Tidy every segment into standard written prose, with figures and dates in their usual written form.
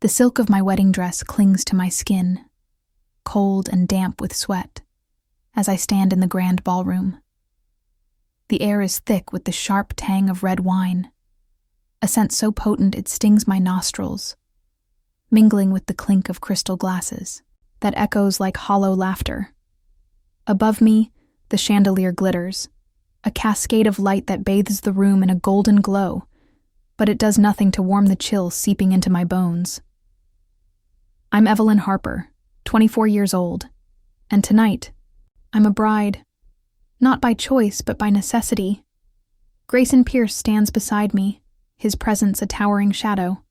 The silk of my wedding dress clings to my skin, cold and damp with sweat, as I stand in the grand ballroom. The air is thick with the sharp tang of red wine, a scent so potent it stings my nostrils, mingling with the clink of crystal glasses that echoes like hollow laughter. Above me, the chandelier glitters, a cascade of light that bathes the room in a golden glow, but it does nothing to warm the chill seeping into my bones. I'm Evelyn Harper, 24 years old, and tonight, I'm a bride, not by choice but by necessity. Grayson Pierce stands beside me, his presence a towering shadow.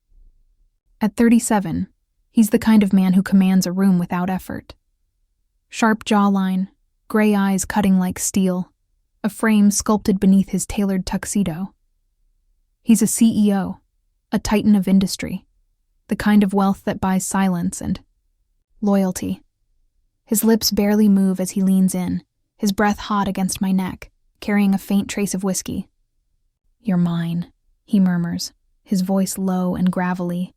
At 37, he's the kind of man who commands a room without effort. Sharp jawline, gray eyes cutting like steel, a frame sculpted beneath his tailored tuxedo. He's a CEO, a titan of industry, the kind of wealth that buys silence and loyalty. His lips barely move as he leans in, his breath hot against my neck, carrying a faint trace of whiskey. "You're mine," he murmurs, his voice low and gravelly,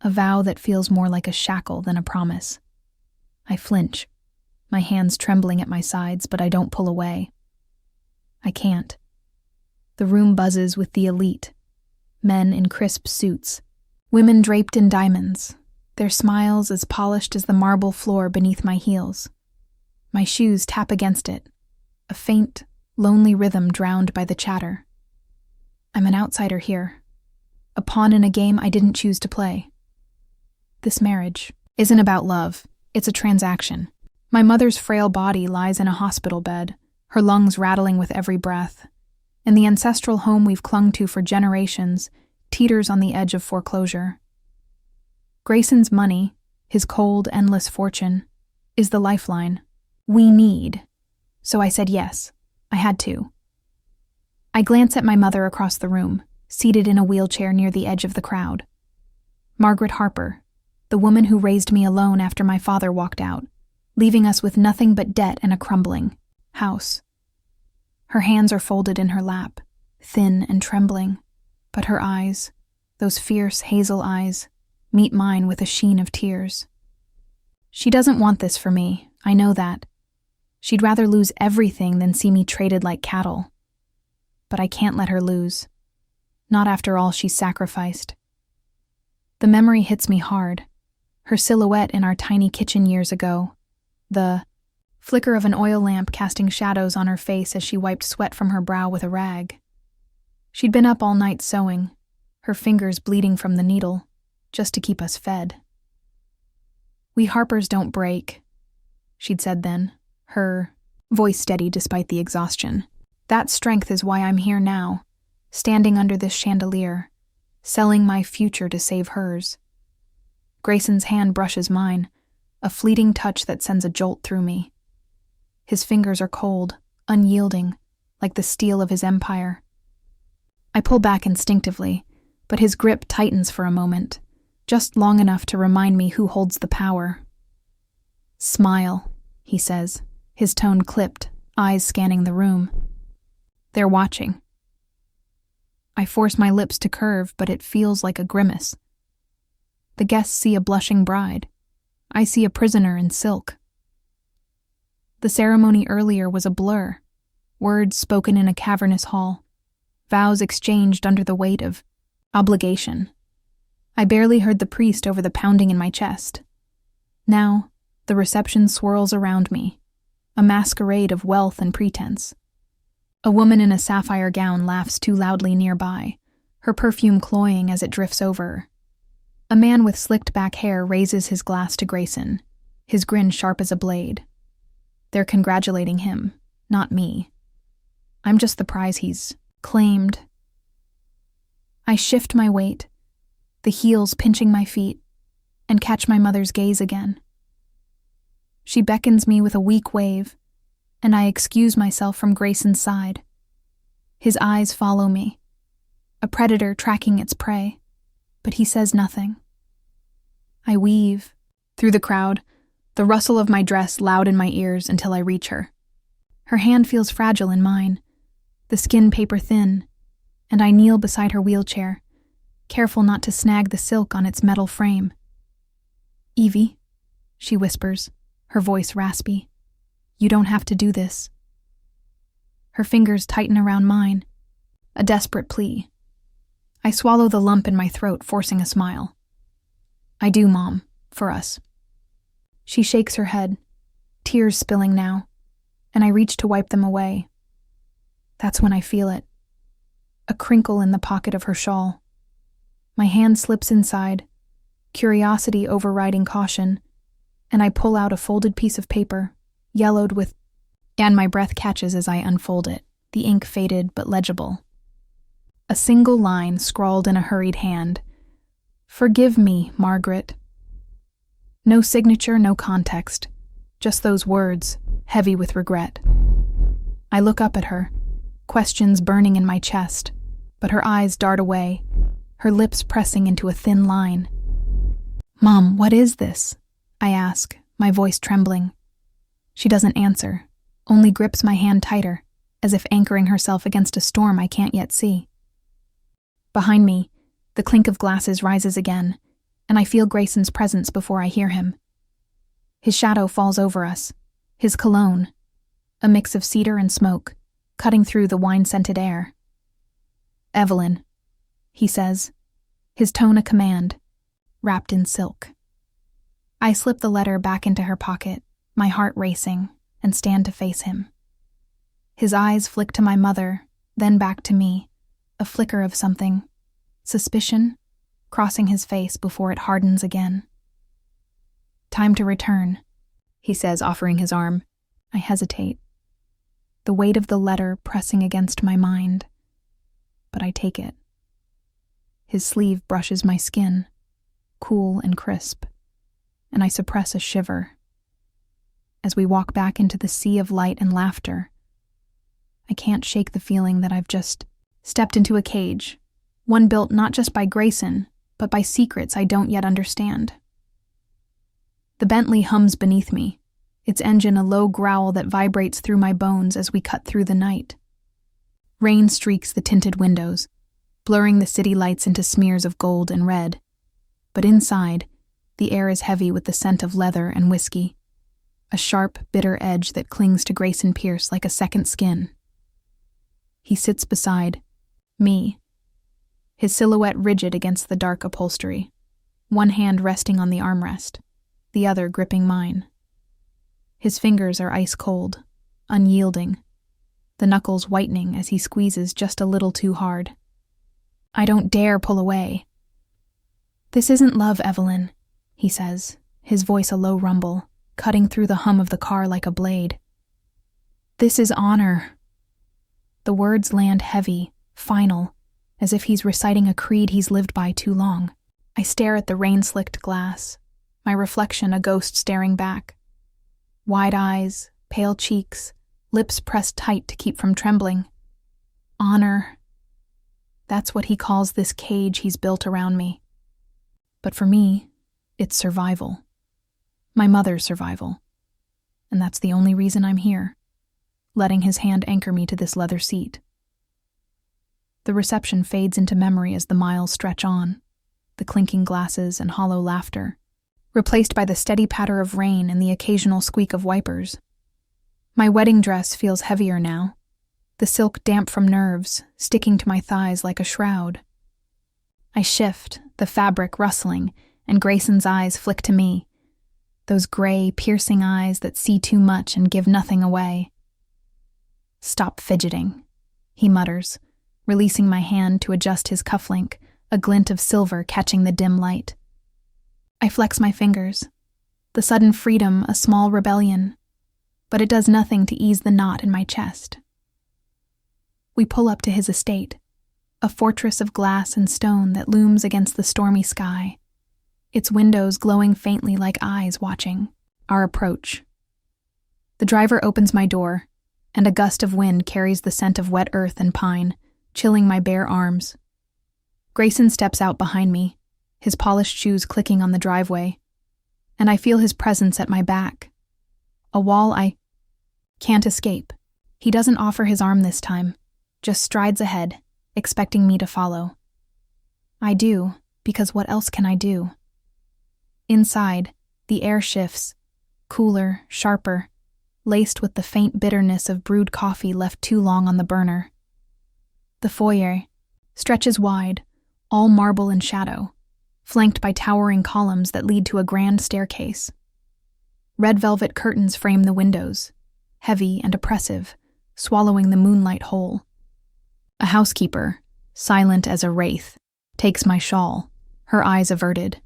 a vow that feels more like a shackle than a promise. I flinch, my hands trembling at my sides, but I don't pull away. I can't. The room buzzes with the elite, men in crisp suits, women draped in diamonds, their smiles as polished as the marble floor beneath my heels. My shoes tap against it, a faint, lonely rhythm drowned by the chatter. I'm an outsider here, a pawn in a game I didn't choose to play. This marriage isn't about love, it's a transaction. My mother's frail body lies in a hospital bed, her lungs rattling with every breath, and the ancestral home we've clung to for generations teeters on the edge of foreclosure. Grayson's money, his cold, endless fortune, is the lifeline we need. So I said yes. I had to. I glance at my mother across the room, seated in a wheelchair near the edge of the crowd. Margaret Harper, the woman who raised me alone after my father walked out, leaving us with nothing but debt and a crumbling house. Her hands are folded in her lap, thin and trembling, but her eyes, those fierce hazel eyes, meet mine with a sheen of tears. She doesn't want this for me, I know that. She'd rather lose everything than see me traded like cattle. But I can't let her lose. Not after all she's sacrificed. The memory hits me hard. Her silhouette in our tiny kitchen years ago. The flicker of an oil lamp casting shadows on her face as she wiped sweat from her brow with a rag. She'd been up all night sewing, her fingers bleeding from the needle, just to keep us fed. "We Harpers don't break," she'd said then, her voice steady despite the exhaustion. "That strength is why I'm here now, standing under this chandelier, selling my future to save hers." Grayson's hand brushes mine, a fleeting touch that sends a jolt through me. His fingers are cold, unyielding, like the steel of his empire. I pull back instinctively, but his grip tightens for a moment, just long enough to remind me who holds the power. "Smile," he says, his tone clipped, eyes scanning the room. "They're watching." I force my lips to curve, but it feels like a grimace. The guests see a blushing bride. I see a prisoner in silk. The ceremony earlier was a blur, words spoken in a cavernous hall, vows exchanged under the weight of obligation. I barely heard the priest over the pounding in my chest. Now, the reception swirls around me, a masquerade of wealth and pretense. A woman in a sapphire gown laughs too loudly nearby, her perfume cloying as it drifts over. A man with slicked back hair raises his glass to Grayson, his grin sharp as a blade. They're congratulating him, not me. I'm just the prize he's claimed. I shift my weight, the heels pinching my feet, and catch my mother's gaze again. She beckons me with a weak wave, and I excuse myself from Grayson's side. His eyes follow me, a predator tracking its prey, but he says nothing. I weave through the crowd, the rustle of my dress loud in my ears until I reach her. Her hand feels fragile in mine, the skin paper thin, and I kneel beside her wheelchair, careful not to snag the silk on its metal frame. Evie, she whispers, her voice raspy. You don't have to do this. Her fingers tighten around mine, a desperate plea. I swallow the lump in my throat, forcing a smile. I do, Mom, for us. She shakes her head, tears spilling now, and I reach to wipe them away. That's when I feel it. A crinkle in the pocket of her shawl. My hand slips inside, curiosity overriding caution, and I pull out a folded piece of paper, yellowed with, and my breath catches as I unfold it, the ink faded but legible. A single line scrawled in a hurried hand. Forgive me, Margaret. No signature, no context, just those words, heavy with regret. I look up at her, questions burning in my chest, but her eyes dart away, her lips pressing into a thin line. Mom, what is this? I ask, my voice trembling. She doesn't answer, only grips my hand tighter, as if anchoring herself against a storm I can't yet see. Behind me, the clink of glasses rises again, and I feel Grayson's presence before I hear him. His shadow falls over us, his cologne, a mix of cedar and smoke, cutting through the wine-scented air. Evelyn, he says, his tone a command, wrapped in silk. I slip the letter back into her pocket, my heart racing, and stand to face him. His eyes flick to my mother, then back to me, a flicker of something, suspicion, crossing his face before it hardens again. Time to return, he says, offering his arm. I hesitate, the weight of the letter pressing against my mind, but I take it. His sleeve brushes my skin, cool and crisp, and I suppress a shiver. As we walk back into the sea of light and laughter, I can't shake the feeling that I've just stepped into a cage, one built not just by Grayson, but by secrets I don't yet understand. The Bentley hums beneath me, its engine a low growl that vibrates through my bones as we cut through the night. Rain streaks the tinted windows, blurring the city lights into smears of gold and red. But inside, the air is heavy with the scent of leather and whiskey, a sharp, bitter edge that clings to Grayson Pierce like a second skin. He sits beside me, his silhouette rigid against the dark upholstery, one hand resting on the armrest, the other gripping mine. His fingers are ice cold, unyielding, the knuckles whitening as he squeezes just a little too hard. I don't dare pull away. This isn't love, Evelyn, he says, his voice a low rumble, cutting through the hum of the car like a blade. This is honor. The words land heavy, final, as if he's reciting a creed he's lived by too long. I stare at the rain-slicked glass, my reflection a ghost staring back. Wide eyes, pale cheeks, lips pressed tight to keep from trembling. Honor. That's what he calls this cage he's built around me. But for me, it's survival. My mother's survival. And that's the only reason I'm here, letting his hand anchor me to this leather seat. The reception fades into memory as the miles stretch on, the clinking glasses and hollow laughter, replaced by the steady patter of rain and the occasional squeak of wipers. My wedding dress feels heavier now, the silk damp from nerves, sticking to my thighs like a shroud. I shift, the fabric rustling, and Grayson's eyes flick to me, those gray, piercing eyes that see too much and give nothing away. Stop fidgeting, he mutters, releasing my hand to adjust his cufflink, a glint of silver catching the dim light. I flex my fingers, the sudden freedom a small rebellion, but it does nothing to ease the knot in my chest. We pull up to his estate, a fortress of glass and stone that looms against the stormy sky, its windows glowing faintly like eyes watching our approach. The driver opens my door, and a gust of wind carries the scent of wet earth and pine, chilling my bare arms. Grayson steps out behind me, his polished shoes clicking on the driveway, and I feel his presence at my back, a wall I can't escape. He doesn't offer his arm this time, just strides ahead, expecting me to follow. I do, because what else can I do? Inside, The air shifts, cooler, sharper, laced with the faint bitterness of brewed coffee left too long on the burner. The foyer stretches wide, all marble and shadow, flanked by towering columns that lead to a grand staircase. Red velvet curtains frame the windows, heavy and oppressive, swallowing the moonlight whole. A housekeeper, silent as a wraith, takes my shawl, her eyes averted.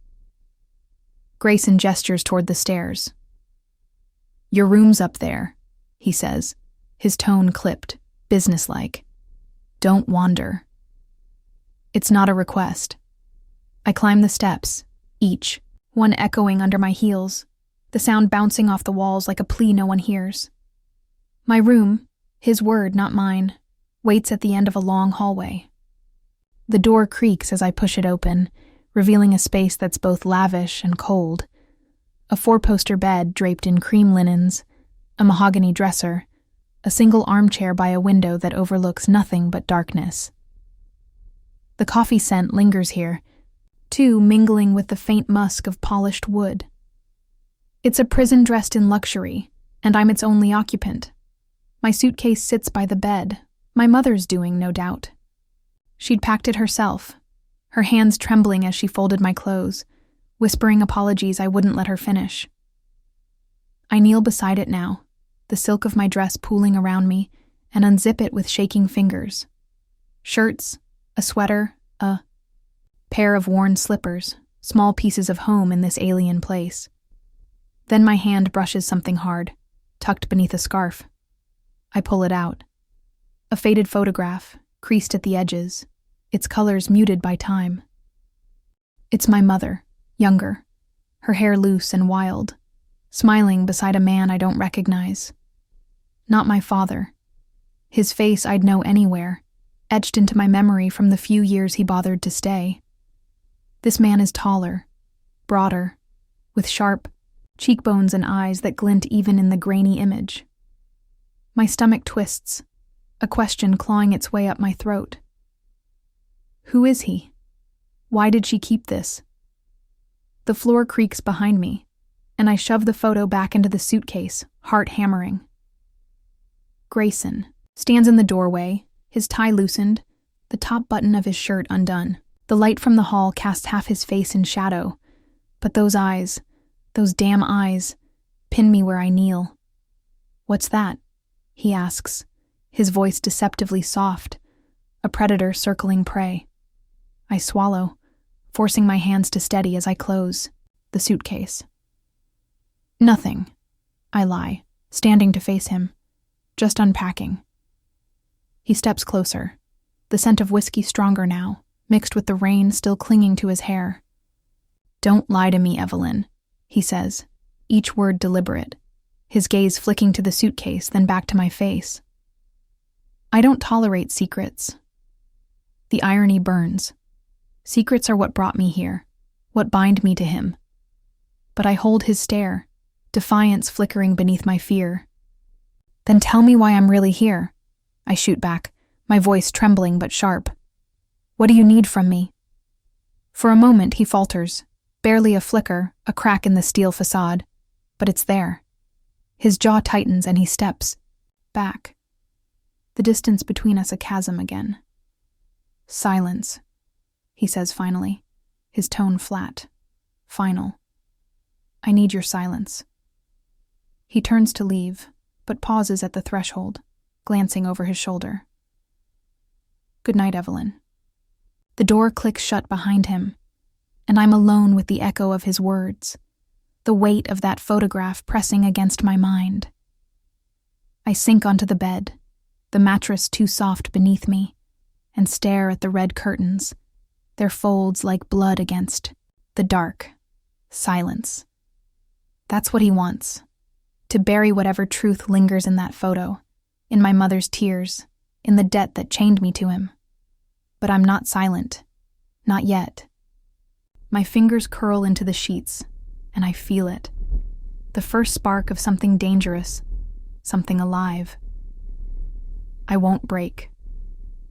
Grayson gestures toward the stairs. "Your room's up there," he says, his tone clipped, businesslike. "Don't wander." It's not a request. I climb the steps, each, one echoing under my heels, the sound bouncing off the walls like a plea no one hears. My room, his word, not mine, waits at the end of a long hallway. The door creaks as I push it open, revealing a space that's both lavish and cold. A four-poster bed draped in cream linens, a mahogany dresser, a single armchair by a window that overlooks nothing but darkness. The coffee scent lingers here, too, mingling with the faint musk of polished wood. It's a prison dressed in luxury, and I'm its only occupant. My suitcase sits by the bed, my mother's doing, no doubt. She'd packed it herself, her hands trembling as she folded my clothes, whispering apologies I wouldn't let her finish. I kneel beside it now, the silk of my dress pooling around me, and unzip it with shaking fingers. Shirts, a sweater, a pair of worn slippers, small pieces of home in this alien place. Then my hand brushes something hard, tucked beneath a scarf. I pull it out. A faded photograph, creased at the edges, its colors muted by time. It's my mother, younger, her hair loose and wild, smiling beside a man I don't recognize. Not my father. His face I'd know anywhere, etched into my memory from the few years he bothered to stay. This man is taller, broader, with sharp cheekbones and eyes that glint even in the grainy image. My stomach twists, a question clawing its way up my throat. Who is he? Why did she keep this? The floor creaks behind me, and I shove the photo back into the suitcase, heart hammering. Grayson stands in the doorway, his tie loosened, the top button of his shirt undone. The light from the hall casts half his face in shadow, but those eyes, those damn eyes, pin me where I kneel. "What's that?" he asks, his voice deceptively soft, a predator circling prey. I swallow, forcing my hands to steady as I close the suitcase. "Nothing," I lie, standing to face him, "just unpacking." He steps closer, the scent of whiskey stronger now, mixed with the rain still clinging to his hair. "Don't lie to me, Evelyn," he says, each word deliberate, his gaze flicking to the suitcase, then back to my face. I don't tolerate secrets. The irony burns. Secrets are what brought me here, what bind me to him. But I hold his stare, defiance flickering beneath my fear. "Then tell me why I'm really here," I shoot back, my voice trembling but sharp. "What do you need from me?" For a moment he falters, barely a flicker, a crack in the steel facade, but it's there. His jaw tightens and he steps back. The distance between us a chasm again. "Silence," he says finally, his tone flat, final. "I need your silence." He turns to leave, but pauses at the threshold, glancing over his shoulder. "Good night, Evelyn." The door clicks shut behind him, and I'm alone with the echo of his words, the weight of that photograph pressing against my mind. I sink onto the bed, the mattress too soft beneath me, and stare at the red curtains, their folds like blood against the dark silence. That's what he wants, to bury whatever truth lingers in that photo, in my mother's tears, in the debt that chained me to him. But I'm not silent, not yet. My fingers curl into the sheets, and I feel it. The first spark of something dangerous, something alive. I won't break.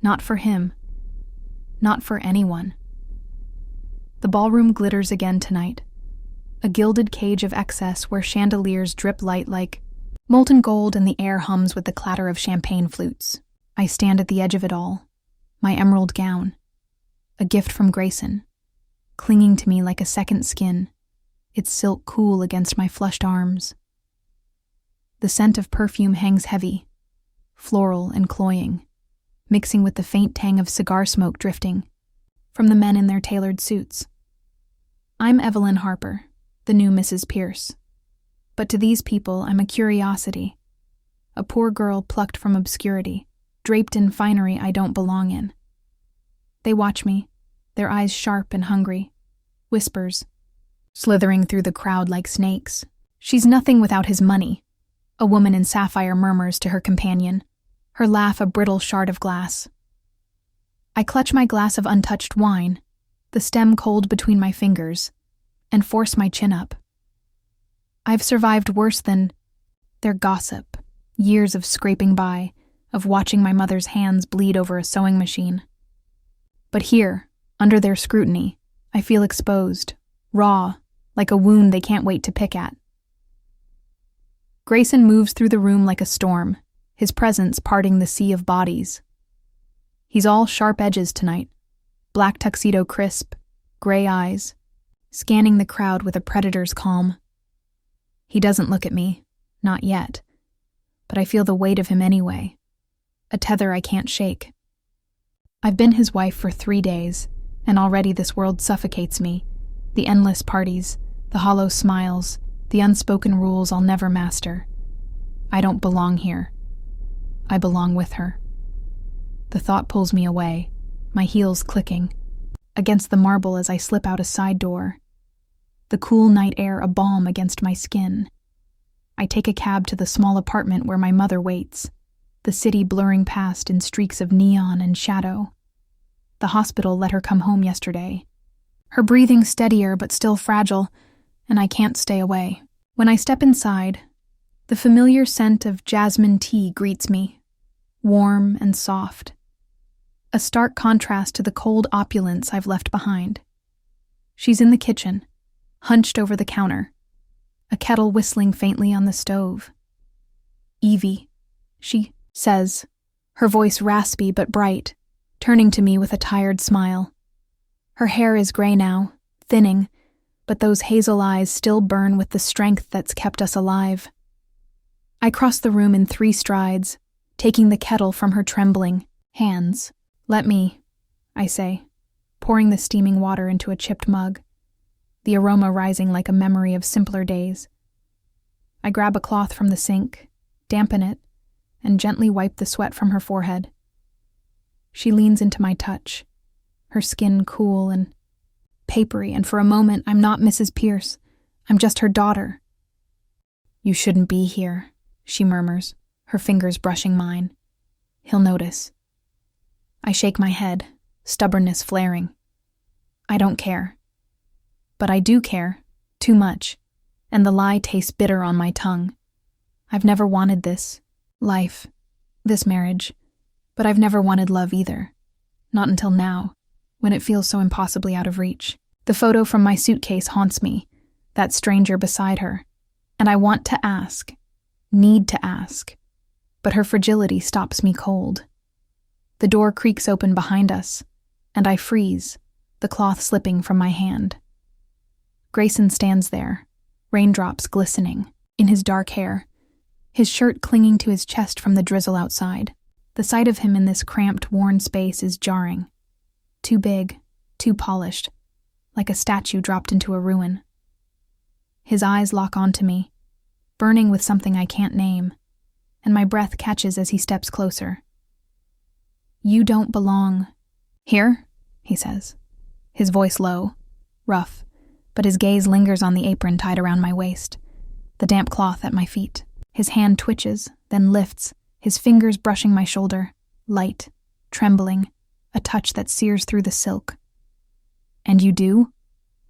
Not for him. Not for anyone. The ballroom glitters again tonight. a gilded cage of excess where chandeliers drip light like molten gold and the air hums with the clatter of champagne flutes. I stand at the edge of it all, my emerald gown, a gift from Grayson, clinging to me like a second skin, its silk cool against my flushed arms. The scent of perfume hangs heavy, floral and cloying, mixing with the faint tang of cigar smoke drifting from the men in their tailored suits. I'm Evelyn Harper, the new Mrs. Pierce. But to these people, I'm a curiosity, a poor girl plucked from obscurity, draped in finery I don't belong in. They watch me, their eyes sharp and hungry, whispers, slithering through the crowd like snakes. She's nothing without his money, a woman in sapphire murmurs to her companion, her laugh a brittle shard of glass. I clutch my glass of untouched wine, the stem cold between my fingers, and force my chin up. I've survived worse than their gossip, years of scraping by, of watching my mother's hands bleed over a sewing machine. But here, under their scrutiny, I feel exposed, raw, like a wound they can't wait to pick at. Grayson moves through the room like a storm, his presence parting the sea of bodies. He's all sharp edges tonight, black tuxedo crisp, gray eyes, scanning the crowd with a predator's calm. He doesn't look at me, not yet, but I feel the weight of him anyway, a tether I can't shake. I've been his wife for 3 days, and already this world suffocates me, the endless parties, the hollow smiles, the unspoken rules I'll never master. I don't belong here. I belong with her. The thought pulls me away, my heels clicking, against the marble as I slip out a side door, the cool night air a balm against my skin. I take a cab to the small apartment where my mother waits, the city blurring past in streaks of neon and shadow. The hospital let her come home yesterday, her breathing steadier but still fragile, and I can't stay away. When I step inside, the familiar scent of jasmine tea greets me, warm and soft, a stark contrast to the cold opulence I've left behind. She's in the kitchen, hunched over the counter, a kettle whistling faintly on the stove. "Evie," she says, her voice raspy but bright, turning to me with a tired smile. Her hair is gray now, thinning, but those hazel eyes still burn with the strength that's kept us alive. I cross the room in 3 strides, taking the kettle from her trembling hands. "Let me," I say, pouring the steaming water into a chipped mug, the aroma rising like a memory of simpler days. I grab a cloth from the sink, dampen it, and gently wipe the sweat from her forehead. She leans into my touch, her skin cool and papery, and for a moment I'm not Mrs. Pierce, I'm just her daughter. "You shouldn't be here," she murmurs, her fingers brushing mine. "He'll notice." I shake my head, stubbornness flaring. I don't care. But I do care, too much, and the lie tastes bitter on my tongue. I've never wanted this life, this marriage, but I've never wanted love either. Not until now, when it feels so impossibly out of reach. The photo from my suitcase haunts me, that stranger beside her, and I want to ask, need to ask, but her fragility stops me cold. The door creaks open behind us, and I freeze, the cloth slipping from my hand. Grayson stands there, raindrops glistening, in his dark hair, his shirt clinging to his chest from the drizzle outside. The sight of him in this cramped, worn space is jarring. Too big, too polished, like a statue dropped into a ruin. His eyes lock onto me, burning with something I can't name, and my breath catches as he steps closer. "You don't belong here," he says, his voice low, rough, but his gaze lingers on the apron tied around my waist, the damp cloth at my feet. His hand twitches, then lifts, his fingers brushing my shoulder, light, trembling, a touch that sears through the silk. "And you do?"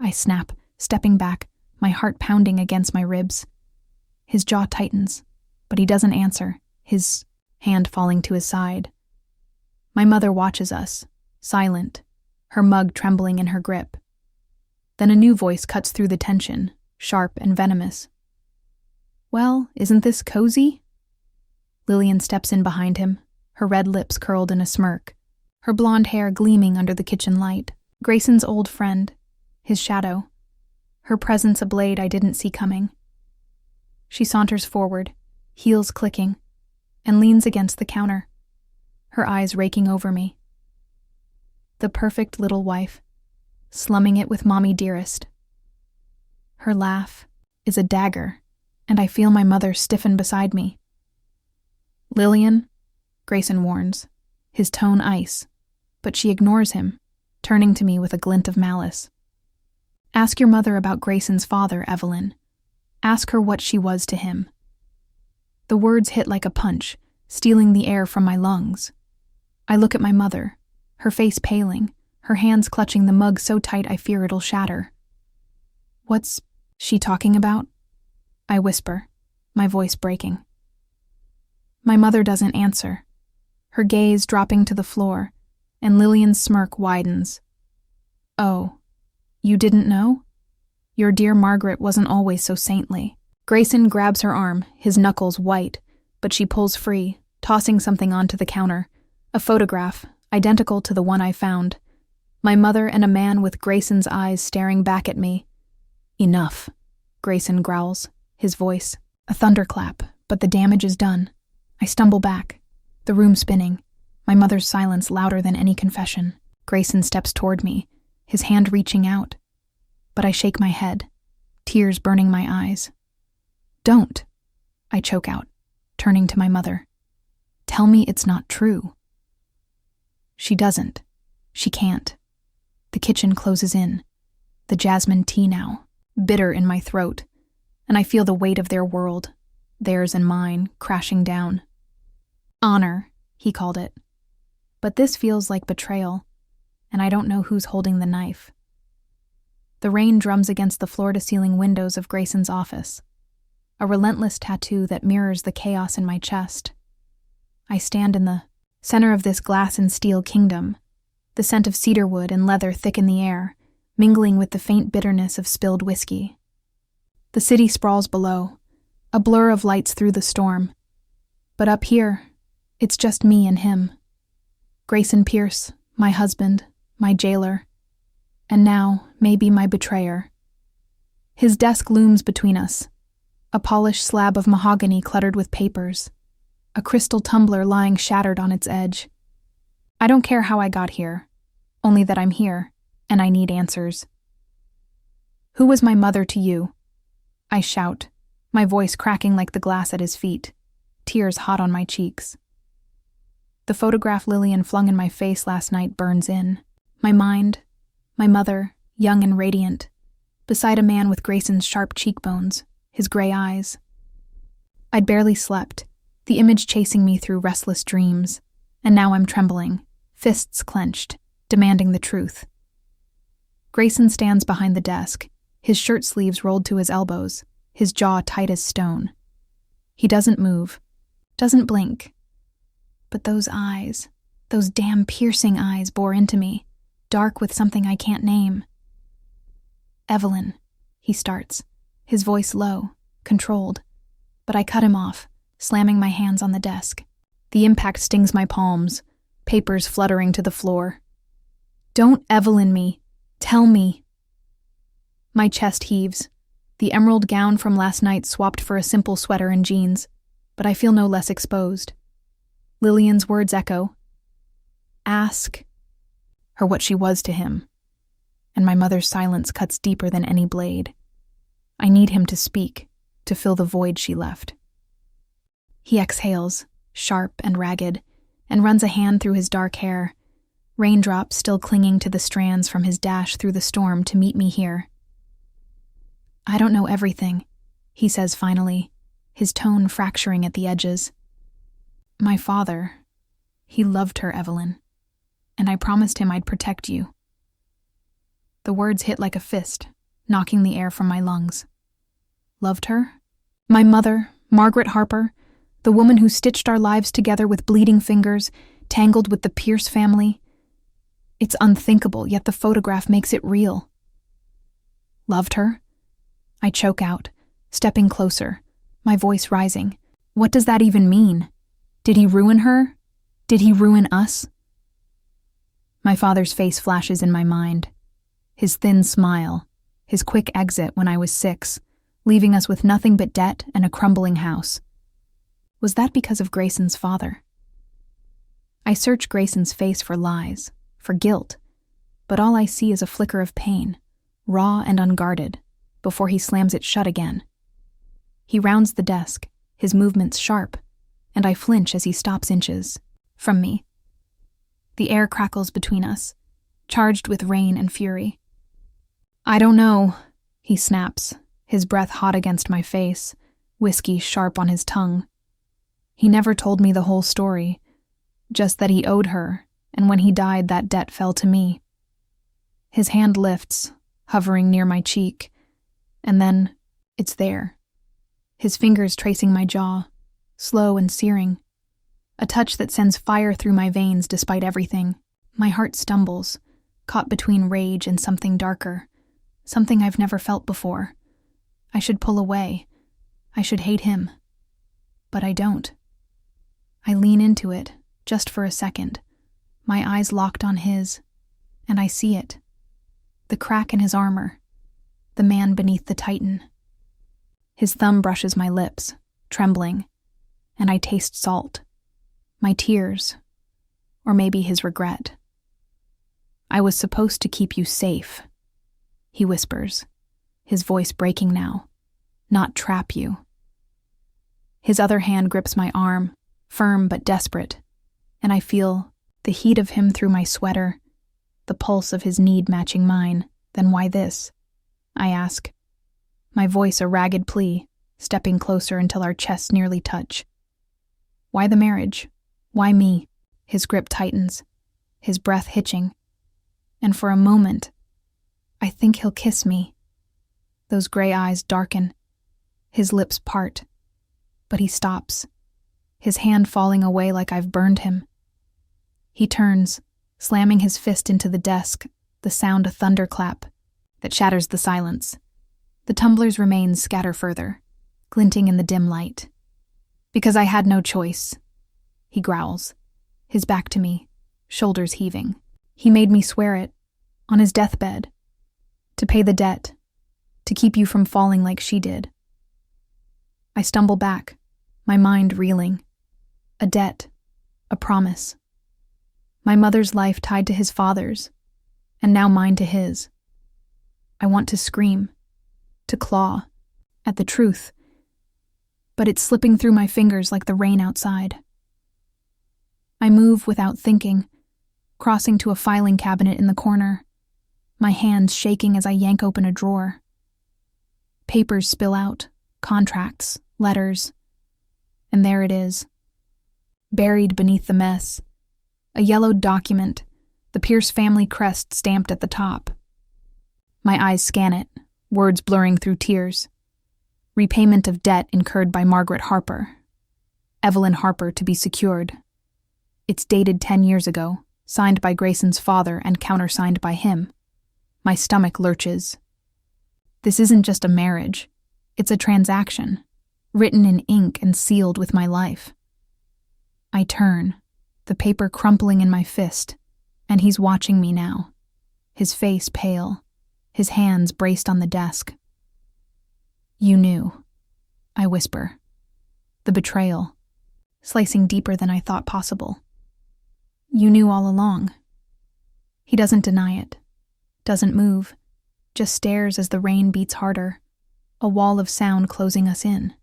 I snap, stepping back, my heart pounding against my ribs. His jaw tightens, but he doesn't answer, his hand falling to his side. My mother watches us, silent, her mug trembling in her grip. Then a new voice cuts through the tension, sharp and venomous. "Well, isn't this cozy?" Lillian steps in behind him, her red lips curled in a smirk, her blonde hair gleaming under the kitchen light. Grayson's old friend, his shadow, her presence a blade I didn't see coming. She saunters forward, heels clicking, and leans against the counter, her eyes raking over me. The perfect little wife, slumming it with mommy dearest. Her laugh is a dagger, and I feel my mother stiffen beside me. "Lillian," Grayson warns, his tone ice, but she ignores him, turning to me with a glint of malice. "Ask your mother about Grayson's father, Evelyn. Ask her what she was to him." The words hit like a punch, stealing the air from my lungs. I look at my mother, her face paling, her hands clutching the mug so tight I fear it'll shatter. "What's she talking about?" I whisper, my voice breaking. My mother doesn't answer, her gaze dropping to the floor, and Lillian's smirk widens. "Oh, you didn't know? Your dear Margaret wasn't always so saintly." Grayson grabs her arm, his knuckles white, but she pulls free, tossing something onto the counter, a photograph, identical to the one I found. My mother and a man with Grayson's eyes staring back at me. "Enough," Grayson growls, his voice a thunderclap, but the damage is done. I stumble back, the room spinning, my mother's silence louder than any confession. Grayson steps toward me, his hand reaching out, but I shake my head, tears burning my eyes. "Don't," I choke out, turning to my mother. "Tell me it's not true." She doesn't. She can't. The kitchen closes in, the jasmine tea now, bitter in my throat, and I feel the weight of their world, theirs and mine, crashing down. "Honor," he called it. But this feels like betrayal, and I don't know who's holding the knife. The rain drums against the floor-to-ceiling windows of Grayson's office, a relentless tattoo that mirrors the chaos in my chest. I stand in the center of this glass and steel kingdom, the scent of cedarwood and leather thick in the air, mingling with the faint bitterness of spilled whiskey. The city sprawls below, a blur of lights through the storm. But up here, it's just me and him. Grayson Pierce, my husband, my jailer, and now, maybe my betrayer. His desk looms between us, a polished slab of mahogany cluttered with papers, a crystal tumbler lying shattered on its edge. I don't care how I got here, only that I'm here, and I need answers. "Who was my mother to you?" I shout, my voice cracking like the glass at his feet, tears hot on my cheeks. The photograph Lillian flung in my face last night burns in. My mind, my mother, young and radiant, beside a man with Grayson's sharp cheekbones, his gray eyes. I'd barely slept, the image chasing me through restless dreams, and now I'm trembling, fists clenched, demanding the truth. Grayson stands behind the desk, his shirt sleeves rolled to his elbows, his jaw tight as stone. He doesn't move, doesn't blink. But those eyes, those damn piercing eyes bore into me, dark with something I can't name. "Evelyn," he starts, his voice low, controlled, but I cut him off, slamming my hands on the desk. The impact stings my palms, papers fluttering to the floor. "Don't Evelyn me. Tell me." My chest heaves, the emerald gown from last night swapped for a simple sweater and jeans, but I feel no less exposed. Lillian's words echo. "Ask her what she was to him," and my mother's silence cuts deeper than any blade. I need him to speak, to fill the void she left. He exhales, sharp and ragged, and runs a hand through his dark hair, raindrops still clinging to the strands from his dash through the storm to meet me here. "I don't know everything," he says finally, his tone fracturing at the edges. "My father, he loved her, Evelyn, and I promised him I'd protect you." The words hit like a fist, knocking the air from my lungs. Loved her? My mother, Margaret Harper, the woman who stitched our lives together with bleeding fingers, tangled with the Pierce family. It's unthinkable, yet the photograph makes it real. Loved her? I choke out, stepping closer, my voice rising. What does that even mean? Did he ruin her? Did he ruin us? My father's face flashes in my mind. His thin smile, his quick exit when I was 6, leaving us with nothing but debt and a crumbling house. Was that because of Grayson's father? I search Grayson's face for lies, for guilt, but all I see is a flicker of pain, raw and unguarded, before he slams it shut again. He rounds the desk, his movements sharp, and I flinch as he stops inches from me. The air crackles between us, charged with rain and fury. I don't know, he snaps, his breath hot against my face, whiskey sharp on his tongue. He never told me the whole story, just that he owed her, and when he died that debt fell to me. His hand lifts, hovering near my cheek, and then it's there. His fingers tracing my jaw, slow and searing. A touch that sends fire through my veins despite everything. My heart stumbles, caught between rage and something darker, something I've never felt before. I should pull away. I should hate him. But I don't. I lean into it, just for a second, my eyes locked on his, and I see it. The crack in his armor, the man beneath the titan. His thumb brushes my lips, trembling, and I taste salt. My tears, or maybe his regret. I was supposed to keep you safe, he whispers, his voice breaking now, not trap you. His other hand grips my arm, firm but desperate, and I feel the heat of him through my sweater, the pulse of his need matching mine. Then why this? I ask, my voice a ragged plea, stepping closer until our chests nearly touch. Why the marriage? Why me? His grip tightens, his breath hitching, and for a moment, I think he'll kiss me. Those gray eyes darken, his lips part, but he stops, his hand falling away like I've burned him. He turns, slamming his fist into the desk, the sound a thunderclap that shatters the silence. The tumblers' remains scatter further, glinting in the dim light. Because I had no choice, he growls, his back to me, shoulders heaving. He made me swear it, on his deathbed, to pay the debt, to keep you from falling like she did. I stumble back, my mind reeling. A debt, a promise. My mother's life tied to his father's, and now mine to his. I want to scream, to claw, at the truth, but it's slipping through my fingers like the rain outside. I move without thinking, crossing to a filing cabinet in the corner, my hands shaking as I yank open a drawer. Papers spill out, contracts, letters, and there it is, buried beneath the mess, a yellowed document, the Pierce family crest stamped at the top. My eyes scan it, words blurring through tears. Repayment of debt incurred by Margaret Harper. Evelyn Harper to be secured. It's dated 10 years ago, signed by Grayson's father and countersigned by him. My stomach lurches. This isn't just a marriage. It's a transaction, written in ink and sealed with my life. I turn, the paper crumpling in my fist, and he's watching me now, his face pale, his hands braced on the desk. You knew, I whisper. The betrayal, slicing deeper than I thought possible. You knew all along. He doesn't deny it, doesn't move, just stares as the rain beats harder, a wall of sound closing us in.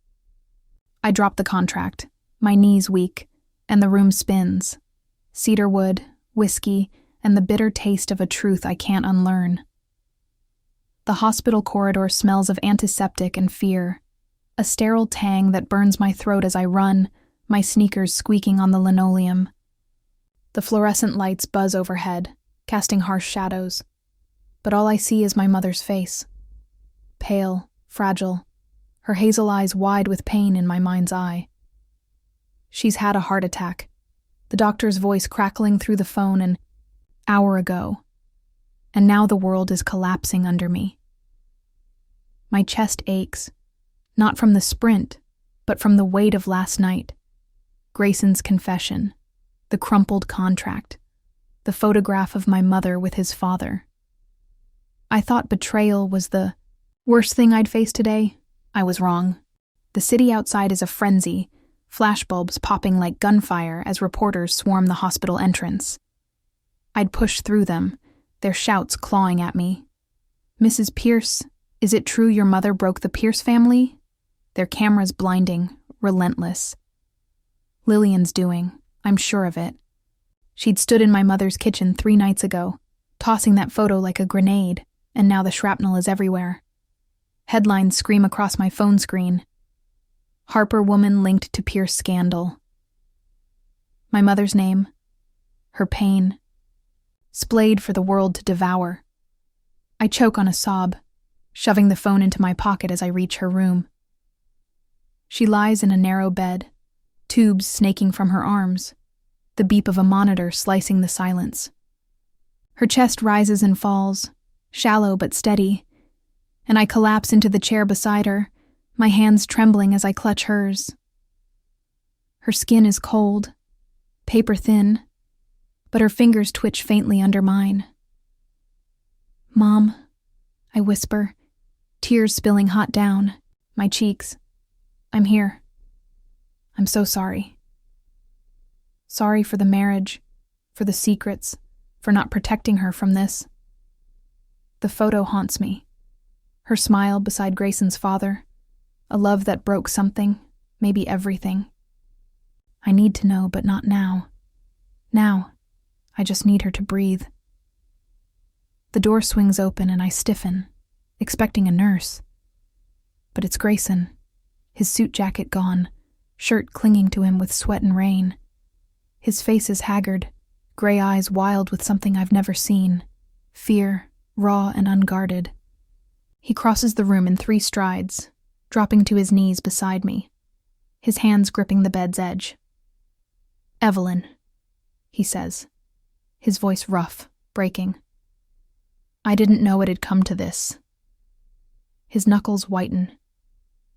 I drop the contract, my knees weak, and the room spins. Cedar wood, whiskey, and the bitter taste of a truth I can't unlearn. The hospital corridor smells of antiseptic and fear, a sterile tang that burns my throat as I run, my sneakers squeaking on the linoleum. The fluorescent lights buzz overhead, casting harsh shadows, but all I see is my mother's face. Pale, fragile, her hazel eyes wide with pain in my mind's eye. She's had a heart attack, the doctor's voice crackling through the phone an hour ago, and now the world is collapsing under me. My chest aches, not from the sprint, but from the weight of last night. Grayson's confession, the crumpled contract, the photograph of my mother with his father. I thought betrayal was the worst thing I'd face today. I was wrong. The city outside is a frenzy, flashbulbs popping like gunfire as reporters swarm the hospital entrance. I'd push through them, their shouts clawing at me. "Mrs. Pierce, is it true your mother broke the Pierce family?" Their cameras blinding, relentless. Lillian's doing, I'm sure of it. She'd stood in my mother's kitchen 3 nights ago, tossing that photo like a grenade, and now the shrapnel is everywhere. Headlines scream across my phone screen. Harper woman linked to Pierce scandal. My mother's name, her pain, splayed for the world to devour. I choke on a sob, shoving the phone into my pocket as I reach her room. She lies in a narrow bed, tubes snaking from her arms, the beep of a monitor slicing the silence. Her chest rises and falls, shallow but steady, and I collapse into the chair beside her, my hands trembling as I clutch hers. Her skin is cold, paper thin, but her fingers twitch faintly under mine. "Mom," I whisper, tears spilling hot down my cheeks. "I'm here. I'm so sorry. Sorry for the marriage, for the secrets, for not protecting her from this." The photo haunts me. Her smile beside Grayson's father, a love that broke something, maybe everything. I need to know, but not now. Now, I just need her to breathe. The door swings open and I stiffen, expecting a nurse. But it's Grayson, his suit jacket gone, shirt clinging to him with sweat and rain. His face is haggard, gray eyes wild with something I've never seen, fear, raw and unguarded. He crosses the room in 3 strides, dropping to his knees beside me, his hands gripping the bed's edge. "Evelyn," he says, his voice rough, breaking. "I didn't know it had come to this." His knuckles whiten,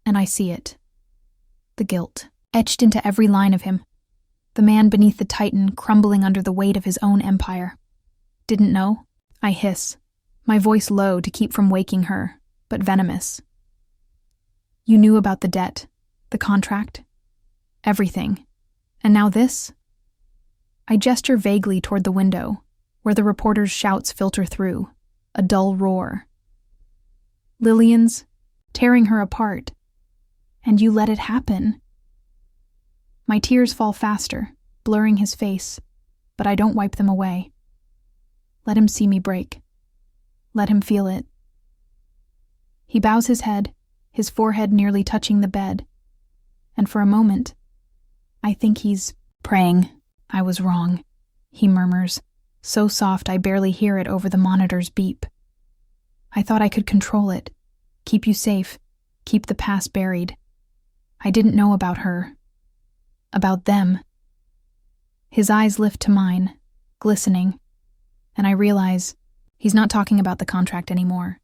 and I see it. The guilt, etched into every line of him. The man beneath the titan crumbling under the weight of his own empire. "Didn't know?" I hiss, my voice low to keep from waking her, but venomous. "You knew about the debt, the contract, everything, and now this?" I gesture vaguely toward the window, where the reporter's shouts filter through, a dull roar. "Lillian's tearing her apart, and you let it happen." My tears fall faster, blurring his face, but I don't wipe them away. Let him see me break. Let him feel it. He bows his head, his forehead nearly touching the bed, and for a moment, I think he's praying. "I was wrong," he murmurs, so soft I barely hear it over the monitor's beep. "I thought I could control it, keep you safe, keep the past buried. I didn't know about her, about them." His eyes lift to mine, glistening, and I realize he's not talking about the contract anymore.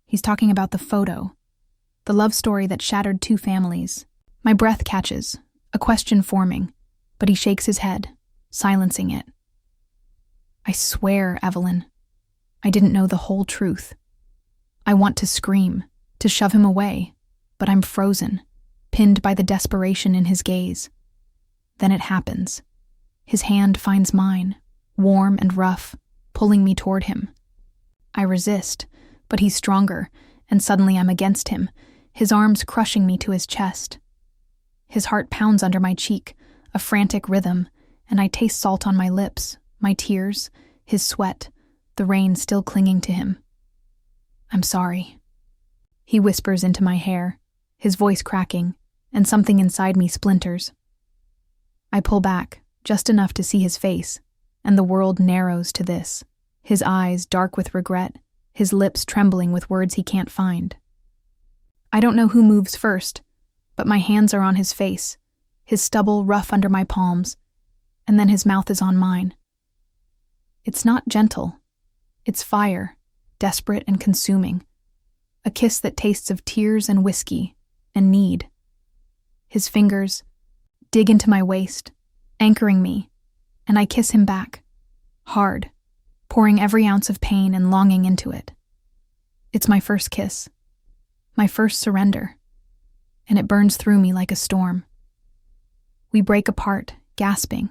He's talking about the photo, the love story that shattered 2 families. My breath catches, a question forming, but he shakes his head, silencing it. "I swear, Evelyn, I didn't know the whole truth. I want to scream, to shove him away, but I'm frozen, pinned by the desperation in his gaze. Then it happens. His hand finds mine, warm and rough, pulling me toward him. I resist, but he's stronger, and suddenly I'm against him, his arms crushing me to his chest. His heart pounds under my cheek, a frantic rhythm, and I taste salt on my lips, my tears, his sweat, the rain still clinging to him. "I'm sorry," he whispers into my hair, his voice cracking, and something inside me splinters. I pull back, just enough to see his face, and the world narrows to this, his eyes dark with regret, his lips trembling with words he can't find. I don't know who moves first, but my hands are on his face, his stubble rough under my palms, and then his mouth is on mine. It's not gentle. It's fire, desperate and consuming. a kiss that tastes of tears and whiskey and need. His fingers dig into my waist, anchoring me, and I kiss him back, hard, pouring every ounce of pain and longing into it. It's my first kiss, my first surrender, and it burns through me like a storm. We break apart, gasping,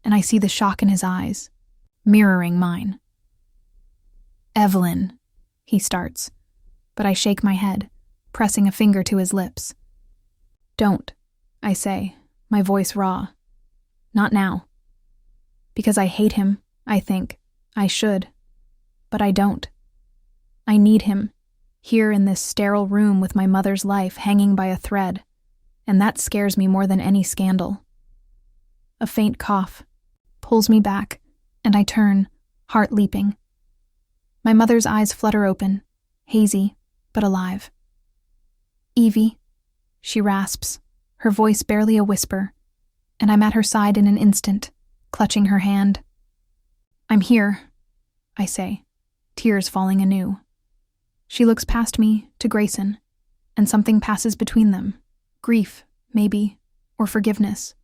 and I see the shock in his eyes, mirroring mine. "Evelyn," he starts, but I shake my head, pressing a finger to his lips. "Don't," I say, my voice raw. "Not now." Because I hate him, I think. I should. But I don't. I need him, here in this sterile room with my mother's life hanging by a thread, and that scares me more than any scandal. A faint cough pulls me back, and I turn, heart leaping. My mother's eyes flutter open, hazy, but alive. "Evie," she rasps, her voice barely a whisper, and I'm at her side in an instant, clutching her hand. "I'm here," I say, tears falling anew. She looks past me to Grayson, and something passes between them. Grief, maybe, or forgiveness.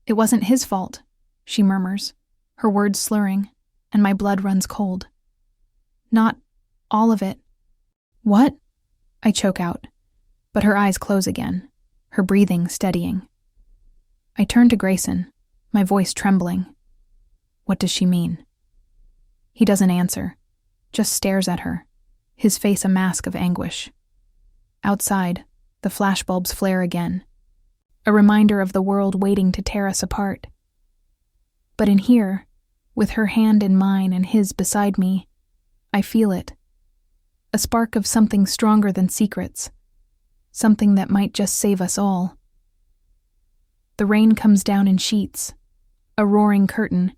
"It wasn't his fault," she murmurs, her words slurring, and my blood runs cold. "Not all of it." "What?" I choke out, but her eyes close again, her breathing steadying. I turn to Grayson, my voice trembling. What does she mean? He doesn't answer, just stares at her, his face a mask of anguish. Outside, the flashbulbs flare again, a reminder of the world waiting to tear us apart. But in here, with her hand in mine and his beside me, I feel it. A spark of something stronger than secrets, something that might just save us all. The rain comes down in sheets, a roaring curtain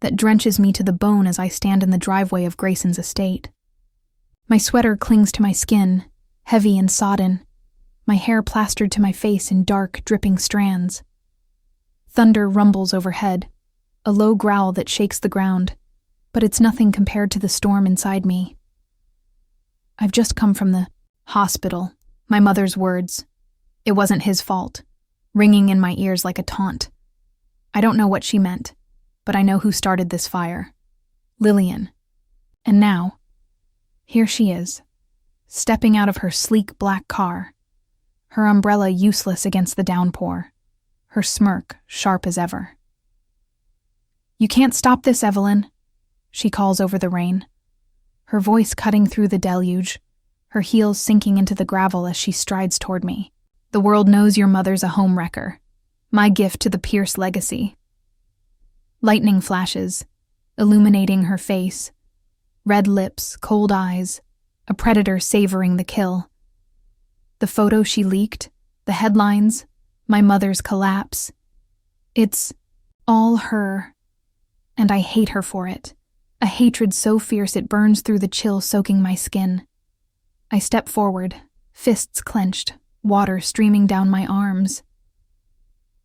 that drenches me to the bone as I stand in the driveway of Grayson's estate. My sweater clings to my skin, heavy and sodden, my hair plastered to my face in dark, dripping strands. Thunder rumbles overhead, a low growl that shakes the ground, but it's nothing compared to the storm inside me. I've just come from the hospital, my mother's words. It wasn't his fault, ringing in my ears like a taunt. I don't know what she meant, but I know who started this fire. Lillian. And now, here she is, stepping out of her sleek black car, her umbrella useless against the downpour, her smirk sharp as ever. "You can't stop this, Evelyn," she calls over the rain, her voice cutting through the deluge, her heels sinking into the gravel as she strides toward me. "The world knows your mother's a homewrecker, my gift to the Pierce legacy." Lightning flashes, illuminating her face, red lips, cold eyes, a predator savoring the kill. The photo she leaked, the headlines, my mother's collapse. It's all her, and I hate her for it, a hatred so fierce it burns through the chill soaking my skin. I step forward, fists clenched, water streaming down my arms.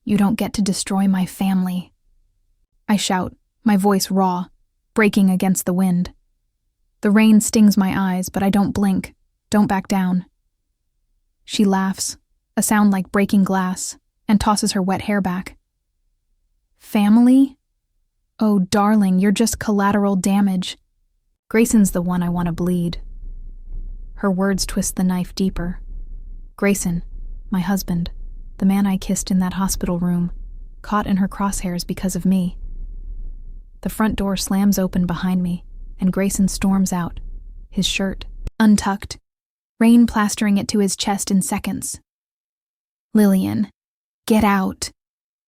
"You don't get to destroy my family," I shout, my voice raw, breaking against the wind. The rain stings my eyes, but I don't blink, don't back down. She laughs, a sound like breaking glass, and tosses her wet hair back. "Family? Oh, darling, you're just collateral damage. Grayson's the one I want to bleed." Her words twist the knife deeper. Grayson, my husband, the man I kissed in that hospital room, caught in her crosshairs because of me. The front door slams open behind me, and Grayson storms out, his shirt untucked, rain plastering it to his chest in seconds. "Lillian, get out,"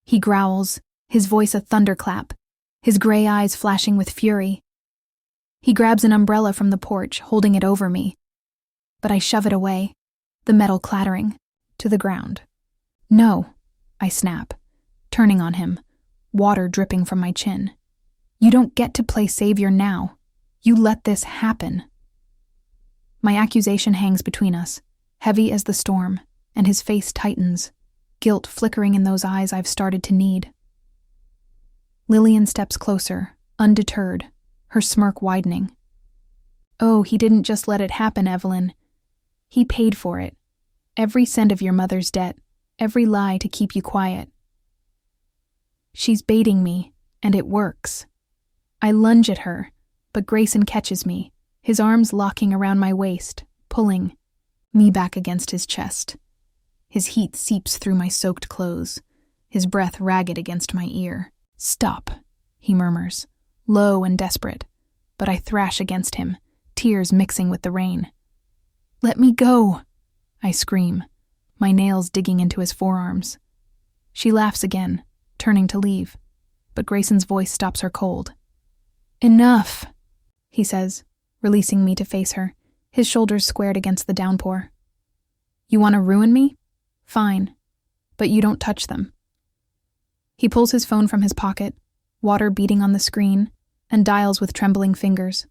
he growls, his voice a thunderclap, his gray eyes flashing with fury. He grabs an umbrella from the porch, holding it over me, but I shove it away, the metal clattering, to the ground. "No," I snap, turning on him, water dripping from my chin. "You don't get to play savior now. You let this happen." My accusation hangs between us, heavy as the storm, and his face tightens, guilt flickering in those eyes I've started to need. Lillian steps closer, undeterred, her smirk widening. "Oh, he didn't just let it happen, Evelyn. He paid for it. Every cent of your mother's debt, every lie to keep you quiet. She's baiting me, and it works. I lunge at her, but Grayson catches me, his arms locking around my waist, pulling me back against his chest. His heat seeps through my soaked clothes, his breath ragged against my ear. "Stop," he murmurs, low and desperate, but I thrash against him, tears mixing with the rain. "Let me go," I scream, my nails digging into his forearms. She laughs again, turning to leave, but Grayson's voice stops her cold. "Enough," he says, releasing me to face her, his shoulders squared against the downpour. "You want to ruin me? Fine, but you don't touch them." He pulls his phone from his pocket, water beating on the screen, and dials with trembling fingers.